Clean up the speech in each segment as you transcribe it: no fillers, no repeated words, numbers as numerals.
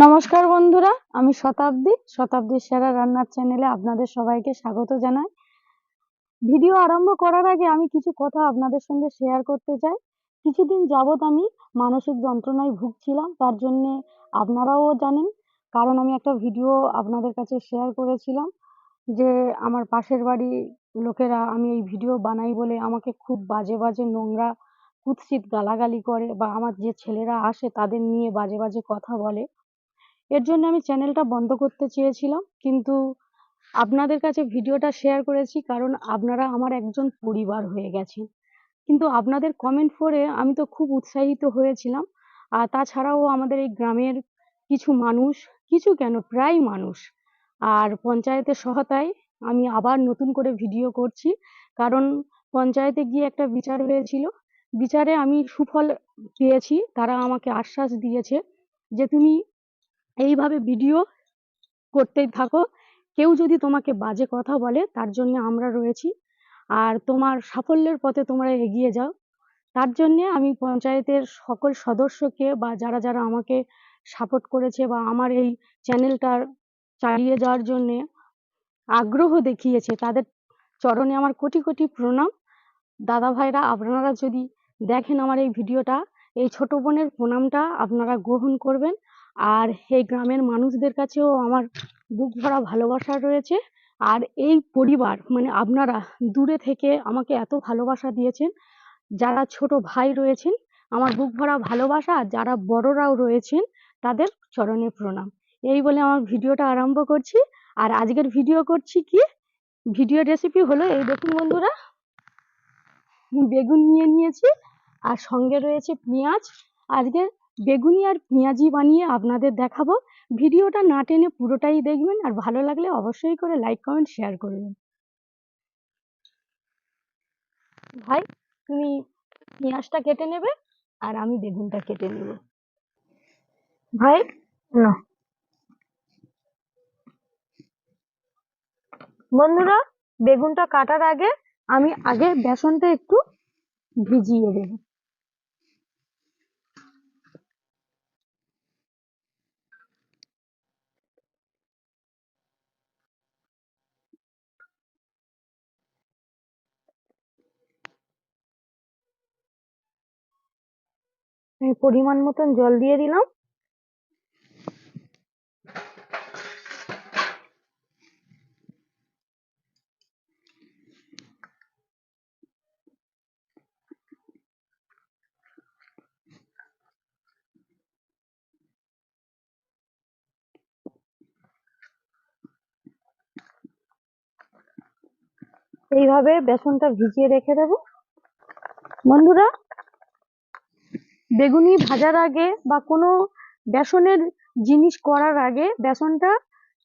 নমস্কার বন্ধুরা, আমি শতাব্দীর সেরা রান্নার চ্যানেলে আপনাদের সবাইকে স্বাগত জানাই। ভিডিও আরম্ভ করার আগে আমি কিছু কথা আপনাদের সঙ্গে শেয়ার করতে চাই। কিছুদিন যাবৎ আমি মানসিক যন্ত্রণায় ভুগছিলাম, তার জন্যে আপনারাও জানেন, কারণ আমি একটা ভিডিও আপনাদের কাছে শেয়ার করেছিলাম যে আমার পাশের বাড়ির লোকেরা আমি এই ভিডিও বানাই বলে আমাকে খুব বাজে বাজে নোংরা কুৎসিত গালাগালি করে, বা আমার যে ছেলেরা আসে তাদের নিয়ে বাজে বাজে কথা বলে। এর জন্য আমি চ্যানেলটা বন্ধ করতে চেয়েছিলাম, কিন্তু আপনাদের কাছে ভিডিওটা শেয়ার করেছি কারণ আপনারা আমার একজন পরিবার হয়ে গেছেন। কিন্তু আপনাদের কমেন্ট পড়ে আমি তো খুব উৎসাহিত হয়েছিলাম। আর তাছাড়াও আমাদের এই গ্রামের কিছু মানুষ, কিছু কেন প্রায় মানুষ, আর পঞ্চায়েতের সহায়তায় আমি আবার নতুন করে ভিডিও করছি। কারণ পঞ্চায়েতে গিয়ে একটা বিচার হয়েছিল, বিচারে আমি সুফল পেয়েছি। তারা আমাকে আশ্বাস দিয়েছে যে তুমি এইভাবে ভিডিও করতেই থাকো। কেউ যদি তোমাকে বাজে কথা বলে তার জন্য আমরা রয়েছি, আর তোমার সাফল্যের পথে তোমরা এগিয়ে যাও। তার জন্যে আমি পঞ্চায়েতের সকল সদস্যকে বা যারা যারা আমাকে সাপোর্ট করেছে বা আমার এই চ্যানেলটার চালিয়ে যাওয়ার জন্যে আগ্রহ দেখিয়েছে, তাদের চরণে আমার কোটি কোটি প্রণাম। দাদা ভাইরা, আপনারা যদি দেখেন আমার এই ভিডিওটা, এই ছোট বোনের প্রণামটা আপনারা গ্রহণ করবেন। আর এই গ্রামের মানুষদের কাছেও আমার বুক ভরা ভালোবাসা রয়েছে। আর এই পরিবার মানে আপনারা দূরে থেকে আমাকে এত ভালোবাসা দিয়েছেন, যারা ছোট ভাই রয়েছেন আমার বুক ভরা ভালোবাসা, আর যারা বড়রাও রয়েছেন তাদের চরণে প্রণাম। এই বলে আমার ভিডিওটা আরম্ভ করছি। আর আজকের ভিডিও করছি কি, ভিডিও রেসিপি হলো এই দেখুন বন্ধুরা, বেগুন নিয়ে নিয়েছি আর সঙ্গে রয়েছে পেঁয়াজ। আজকে বেগুনি আর পেঁয়াজি বানিয়ে আপনাদের দেখাবো। ভিডিওটা না টেনে পুরোটাই দেখবেন, আর ভালো লাগলে অবশ্যই করে লাইক কমেন্ট শেয়ার করবেন। ভাই, তুমি পেঁয়াজটা কেটে নেবে আর আমি বেগুনটা কেটে নেব। ভাই না, বন্ধুরা, বেগুনটা কাটার আগে আমি বেসনটা একটু ভিজিয়ে দেব। আমি পরিমাণ মতন জল দিয়ে দিলাম। এইভাবে বেসনটা ভিজিয়ে রেখে দেব। বন্ধুরা, বেগুনি ভাজার আগে বা কোনো বেসনের জিনিস করার আগে বেসনটা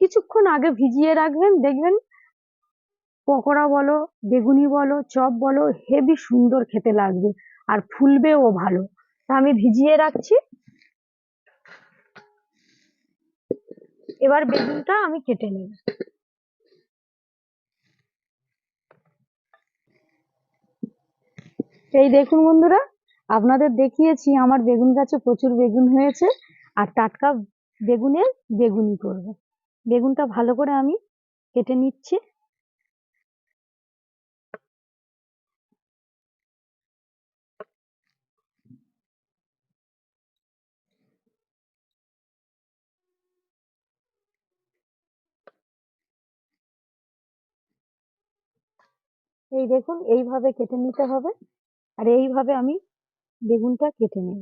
কিছুক্ষণ আগে ভিজিয়ে রাখবেন, দেখবেন পকোড়া বলো, বেগুনি বলো, চপ বলো, হেবি সুন্দর খেতে লাগবে আর ফুলবেও ভালো। তা আমি ভিজিয়ে রাখছি। এবার বেগুনটা আমি কেটে নেব। এই দেখুন বন্ধুরা, আপনাদের দেখিয়েছি আমার বেগুন গাছে প্রচুর বেগুন হয়েছে, আর টাটকা বেগুনের বেগুনি করব। বেগুনটা ভালো করে আমি কেটে নিচ্ছি। এই দেখুন, এইভাবে কেটে নিতে হবে, আর এইভাবে আমি বেগুনটা কেটে নেব।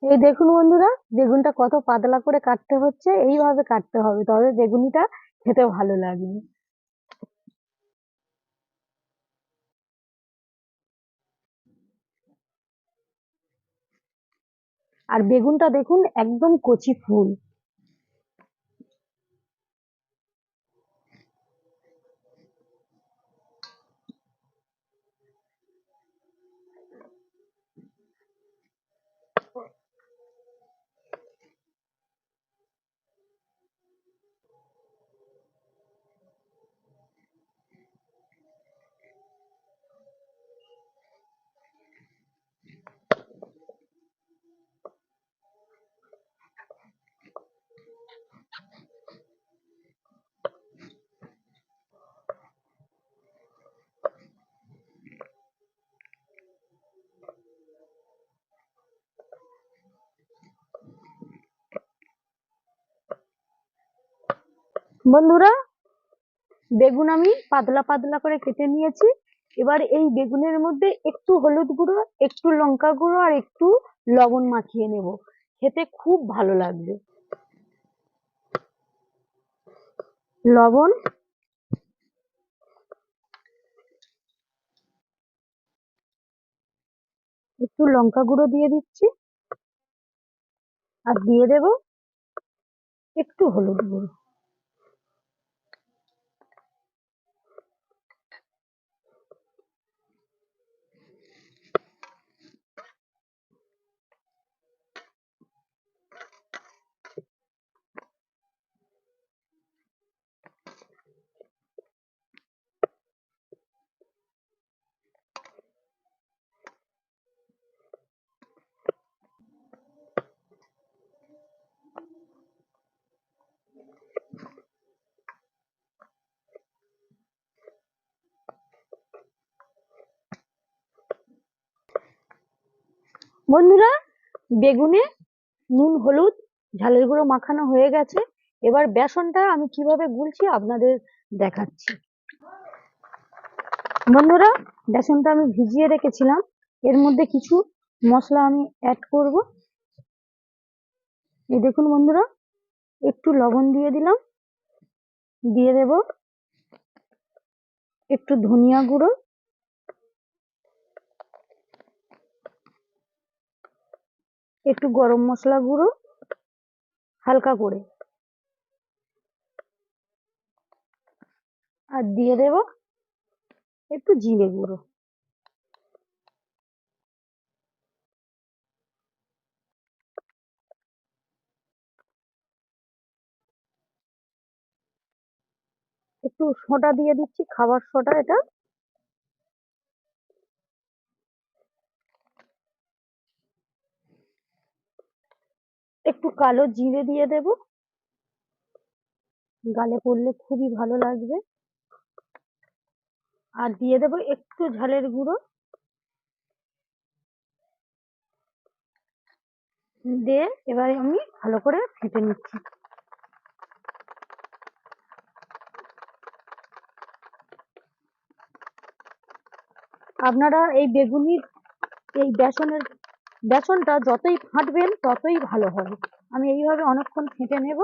এই দেখুন বন্ধুরা, বেগুনটা কত পাতলা করে কাটতে হচ্ছে, এইভাবে কাটতে হবে, তবে বেগুনিটা খেতে ভালো লাগবে। আর বেগুনটা দেখুন একদম কচি ফুল। বন্ধুরা, বেগুন আমি পাতলা পাতলা করে কেটে নিয়েছি। এবার এই বেগুনের মধ্যে একটু হলুদ গুঁড়ো, একটু লঙ্কা গুঁড়ো আর একটু লবণ মাখিয়ে নেব, খেতে খুব ভালো লাগবে। লবণ, একটু লঙ্কা গুঁড়ো দিয়ে দিচ্ছি, আর দিয়ে দেব একটু হলুদ গুঁড়ো। বন্ধুরা, বেগুনে নুন হলুদ ঝালের গুঁড়ো মাখানো হয়ে গেছে। এবার বেসনটা আমি কিভাবে গুলছি আপনাদের দেখাচ্ছি। বন্ধুরা, বেসনটা আমি ভিজিয়ে রেখেছিলাম, এর মধ্যে কিছু মশলা আমি অ্যাড করব। এই দেখুন বন্ধুরা, একটু লবণ দিয়ে দিলাম, দিয়ে দেব একটু ধনিয়া গুঁড়ো, একটু গরম মশলা গুঁড়ো হালকা করে, আর দিয়ে দেব একটু জিরে গুঁড়ো। একটু সোডা দিয়ে দিচ্ছি, খাবার সোডা এটা। একটু কালো জিরে দিয়ে দেব, গালে পড়লে খুবই ভালো লাগবে। আর দিয়ে দেব একটু ঝালের গুঁড়ো, দিয়ে এবারে আমি ভালো করে ফেটে নিচ্ছি। আপনারা এই এই বেসনটা যতই ফাটবেন ততই ভালো হবে। আমি এইভাবে অনেকক্ষণ ফেটে নেব।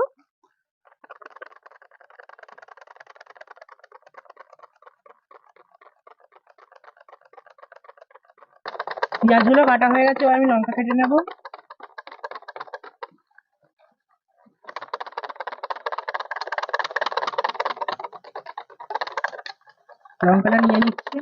পেঁয়াজগুলো কাটা হয়ে গেছে, এবার আমি লঙ্কা কেটে নেব। লঙ্কাটা নিয়ে নিচ্ছি।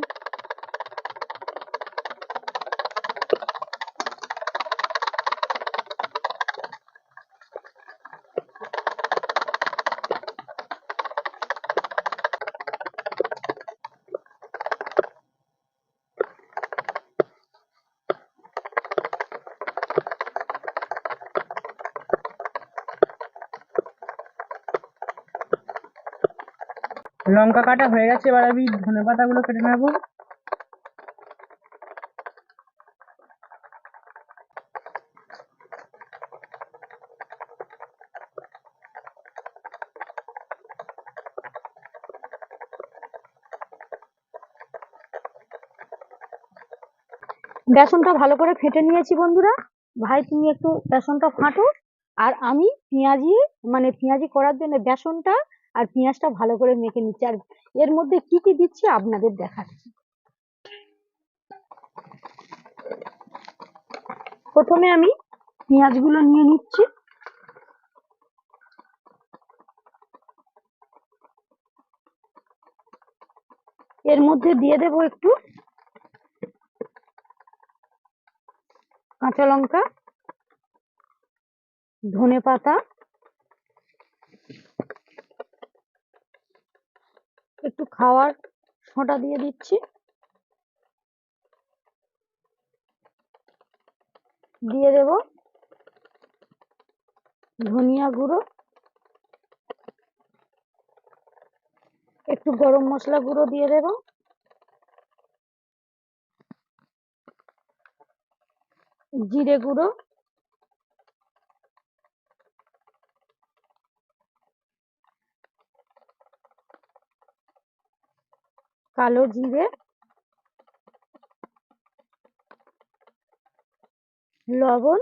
লঙ্কা কাটা হয়ে গেছে, এবার আমি ধনেপাতাগুলো কেটে নেব। বেসনটা ভালো করে ফেটে নিয়েছি বন্ধুরা। ভাই তুমি একটু বেসনটা ফাটো, আর আমি পেঁয়াজি করার জন্য বেসনটা আর পেঁয়াজটা ভালো করে মেখে নিচ্ছি। আর এর মধ্যে কি কি দিচ্ছি আপনাদের দেখাচ্ছি। প্রথমে আমি পেঁয়াজগুলো নিয়ে নিচ্ছি, এর মধ্যে দিয়ে দেব একটু কাঁচা লঙ্কা, ধনেপাতা, একটু খাওয়ার সোডা দিয়ে দিচ্ছি, দিয়ে দেব ধনিয়া গুঁড়ো, একটু গরম মশলা গুঁড়ো দিয়ে দেব, জিরে গুঁড়ো, কালো জিরে, লবণ,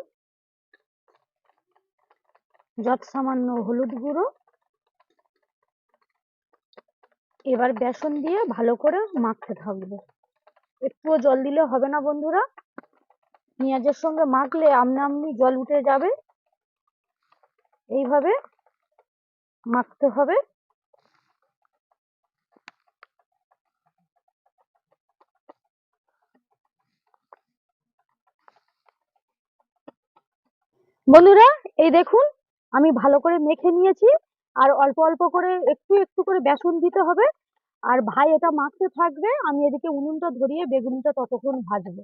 যত সামান্য হলুদ গুঁড়ো। এবার বেসন দিয়ে ভালো করে মাখতে থাকবো। একটুও জল দিলে হবে না বন্ধুরা, পেঁয়াজের সঙ্গে মাখলে আমনা আমনি জল উঠে যাবে। এইভাবে মাখতে হবে। বন্ধুরা এই দেখুন, আমি ভালো করে মেখে নিয়েছি। আর অল্প অল্প করে একটু একটু করে বেসন দিতে হবে। আর ভাই এটা মাখতে থাকবে, আমি এদিকে উনুনটা ধরিয়ে বেগুনিটা ততক্ষণ ভাজবো।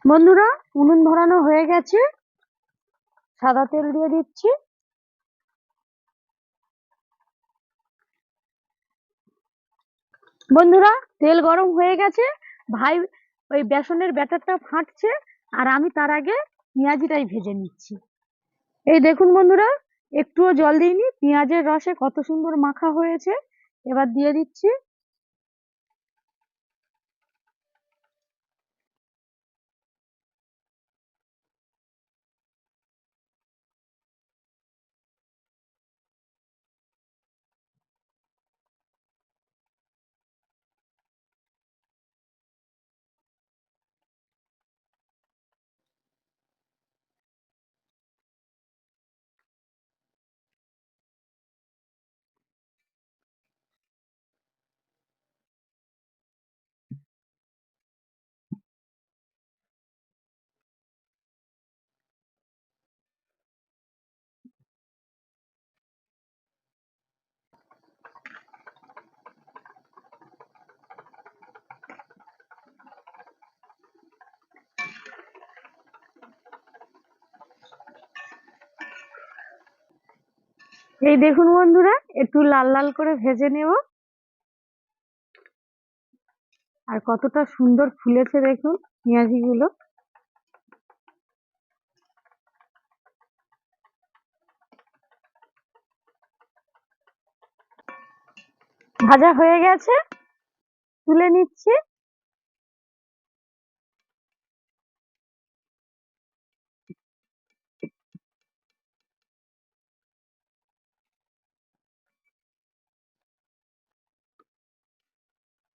বন্ধুরা উনুন ধরানো হয়ে গেছে, সাদা তেল দিয়ে দিচ্ছি। বন্ধুরা তেল গরম হয়ে গেছে, ভাই ওই বেসনের ব্যাটারটা ফাটছে, আর আমি তার আগে পেঁয়াজিটাই ভেজে নিচ্ছি। এই দেখুন বন্ধুরা, একটুও জল দিইনি, পেঁয়াজের রসে কত সুন্দর মাখা হয়েছে। এবার দিয়ে দিচ্ছি। এই দেখুন বন্ধুরা, একটু লাল লাল করে ভেজে নেব। আর কতটা সুন্দর ফুলেছে দেখুন পেঁয়াজি গুলো। ভাজা হয়ে গেছে, তুলে নিচ্ছি।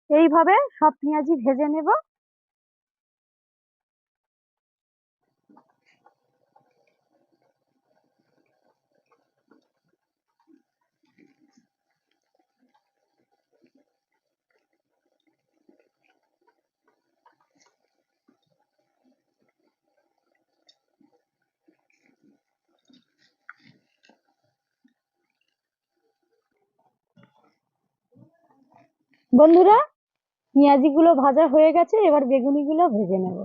এইভাবে সব পেঁয়াজি ভেজে নেব। বন্ধুরা পেঁয়াজি গুলো ভাজা হয়ে গেছে, এবার বেগুনি গুলো ভেজে নেব।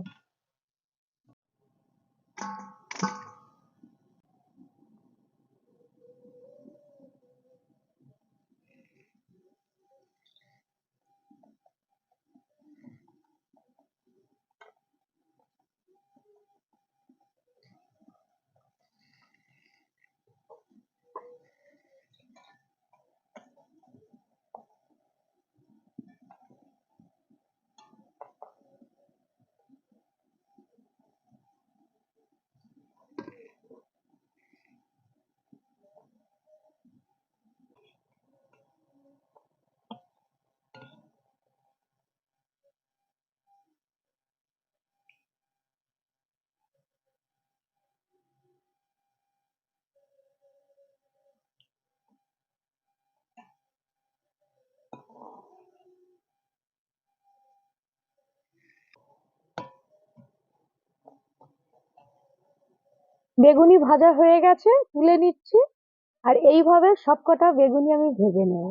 বেগুনি ভাজা হয়ে গেছে, তুলে নিচ্ছি। আর এইভাবে সবকটা বেগুনি আমি ভেজে নেব।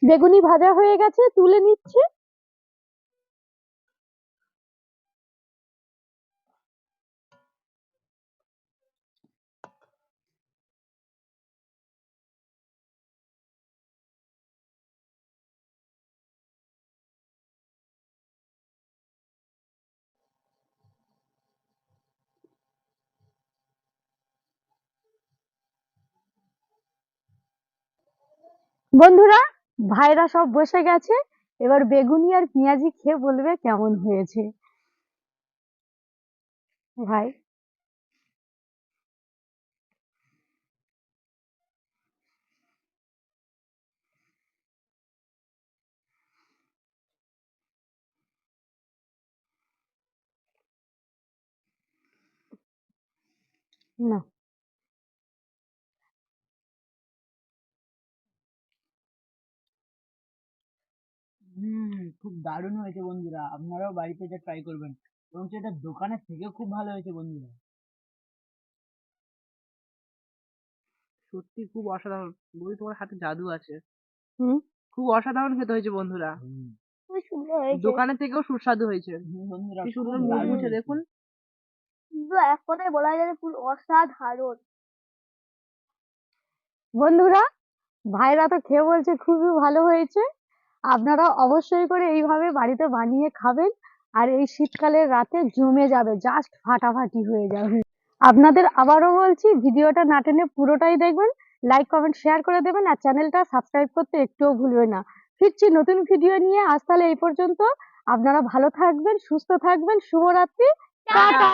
বেগুনি ভাজা হয়ে গেছে, তুলে নিচ্ছি। বন্ধুরা, ভাইরা সব বসে গেছে, এবার বেগুনি আর পেঁয়াজি খেয়ে বলবে কেমন হয়েছে। ভাই, না, খুব দারুণ হয়েছে বন্ধুরা, আপনারাও বাড়িতে এটা ট্রাই করবেন এবং সেটা দোকানের থেকেও খুব ভালো হয়েছে বন্ধুরা। সত্যি খুব অসাধারণ। বৌদি, তোমার হাতে জাদু আছে। হুম, খুব অসাধারণ খেতে হয়েছে বন্ধুরা। খুব সুন্দর হয়েছে। দোকানের থেকেও সুস্বাদু হয়েছে। বন্ধুরা কি খুব সুন্দর মুখ দারুণ মুছে হয়েছে। দেখুন। কিন্তু এক কথায় বলা যায় পুরো অসাধারণ। বন্ধুরা, ভাইরা তো খেয়ে বলছে খুবই ভালো হয়েছে। আপনারা অবশ্যই করে এইভাবে বাড়িতে বানিয়ে খাবেন, আর এই শীতকালের রাতে জমে যাবে, জাস্ট ফাটাফাটি হয়ে যাবে। আপনাদের আবারও বলছি, ভিডিওটা না টেনে পুরোটাই দেখবেন, লাইক কমেন্ট শেয়ার করে দেবেন, আর চ্যানেলটা সাবস্ক্রাইব করতে একটুও ভুলবেন না। ফিরছি নতুন ভিডিও নিয়ে, আজ তাহলে এই পর্যন্ত। আপনারা ভালো থাকবেন, সুস্থ থাকবেন, শুভরাত্রি, টাটা।